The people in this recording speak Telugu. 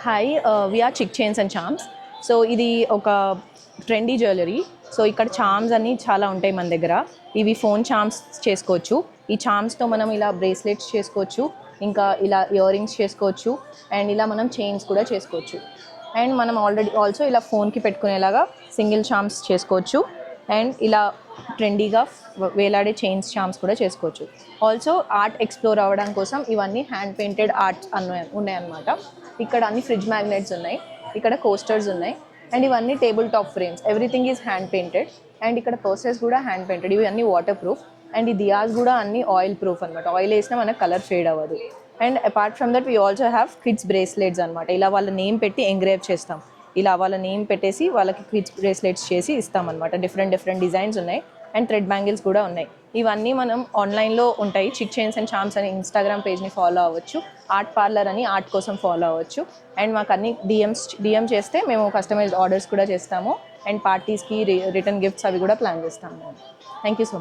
Hi we are chic chains and charms. So ఇది ఒక ట్రెండీ జ్యువెలరీ. సో ఇక్కడ చామ్స్ అన్నీ చాలా ఉంటాయి మన దగ్గర. ఇవి ఫోన్ చామ్స్ చేసుకోవచ్చు. ఈ చామ్స్తో మనం ఇలా బ్రేస్లెట్స్ చేసుకోవచ్చు, ఇంకా ఇలా ఇయర్ రింగ్స్ చేసుకోవచ్చు, అండ్ ఇలా మనం చైన్స్ కూడా చేసుకోవచ్చు. అండ్ మనం ఆల్సో ఇలా ఫోన్కి పెట్టుకునేలాగా సింగిల్ చామ్స్ చేసుకోవచ్చు, అండ్ ఇలా ట్రెండీగా వేలాడే చైన్స్ చామ్స్ కూడా చేసుకోవచ్చు. ఆల్సో ఆర్ట్ ఎక్స్ప్లోర్ అవ్వడం కోసం ఇవన్నీ హ్యాండ్ పెయింటెడ్ ఆర్ట్స్ ఉన్నాయన్నమాట. ఇక్కడ అన్ని ఫ్రిడ్జ్ మ్యాగ్నెట్స్ ఉన్నాయి, ఇక్కడ కోస్టర్స్ ఉన్నాయి, అండ్ ఇవన్నీ table top frames. Everything is hand painted. And ఇక్కడ పర్సెస్ కూడా హ్యాండ్ పెయింటెడ్. ఇవి అన్నీ వాటర్ ప్రూఫ్. అండ్ ఈ దియాస్ కూడా అన్ని ఆయిల్ ప్రూఫ్ అనమాట. ఆయిల్ వేసినా మనకు కలర్ ఫేడ్ అవ్వదు. And apart from that we also have kids bracelets అనమాట. ఇలా వాళ్ళ నేమ్ పెట్టి ఎంగ్రేవ్ చేస్తాం. ఇలా వాళ్ళ నేమ్ పెట్టేసి వాళ్ళకి కిడ్స్ బ్రేస్లెట్స్ చేసి ఇస్తామన్నమాట. డిఫరెంట్ డిజైన్స్ ఉన్నాయి, అండ్ థ్రెడ్ బ్యాంగిల్స్ కూడా ఉన్నాయి. ఇవన్నీ మనం ఆన్లైన్లో ఉంటాయి. చిక్ చైన్స్ అండ్ చామ్స్ అని ఇన్స్టాగ్రామ్ పేజ్ని ఫాలో అవ్వచ్చు, ఆర్ట్ పార్లర్ అని ఆర్ట్ కోసం ఫాలో అవ్వచ్చు. అండ్ మాకు అన్ని డిఎం చేస్తే మేము కస్టమైజ్డ్ ఆర్డర్స్ కూడా చేస్తాము, అండ్ పార్టీస్కి రిటర్న్ గిఫ్ట్స్ అవి కూడా ప్లాన్ చేస్తాము. Thank you so much.